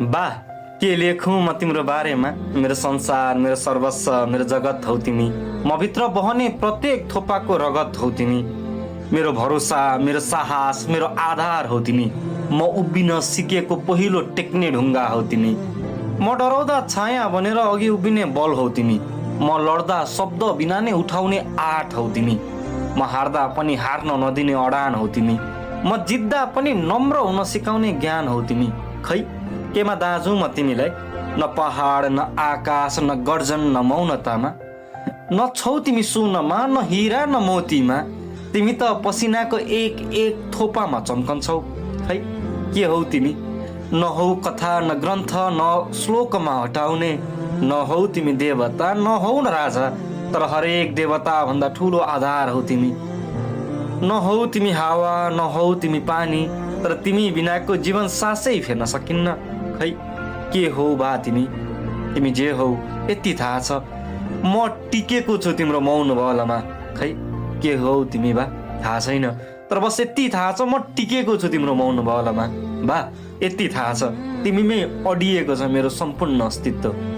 बा के लेखौँ म तिम्रो बारेमा। मेरो संसार, मेरो सर्वस्व, मेरो जगत हौ तिमी। म भित्र बहने प्रत्येक थोपाको रगत हौ तिमी। मेरो भरोसा, मेरो साहस, मेरो आधार हौ तिमी। म उभिन सिकेको पहिलो टेक्ने ढुङ्गा हौ तिमी। म डराउँदा छाया भनेर अघि उभिने बल हौ तिमी। म लड्दा शब्द बिना नै उठाउने आँट हौ तिमी। म हार्दा पनि हार्न नदिने अडान हौ तिमी। म जित्दा पनि नम्र हुन सिकाउने ज्ञान हौ तिमी। खै केमा दाजु म तिमीलाई? न पहाड, न आकाश, न गर्जन, न मौनतामा। न छौ तिमी सुनमा, न हिरा, न मोतीमा। तिमी त पसिनाको एक एक थोपामा चम्कन्छौ। खै के हौ तिमी? न हौ कथा, न ग्रन्थ, न श्लोकमा हटाउने। न हौ तिमी देवता, न हौ न राजा, तर हरेक देवता भन्दा ठुलो आधार हौ तिमी। न हौ तिमी हावा, न हौ तिमी पानी, तर तिमी बिनाको जीवन सासै फेर्न सकिन्न। खै के हौ बा तिमी? तिमी जे हौ यति थाहा छ, म टिकेको छु तिम्रो मौन बलमा। खै के हौ तिमी बा? थाहा छैन, तर बस यति थाहा छ म टिकेको छु तिम्रो मौन बलमा। बा यति थाहा छ, तिमीमै अडिएको छ मेरो सम्पूर्ण अस्तित्व।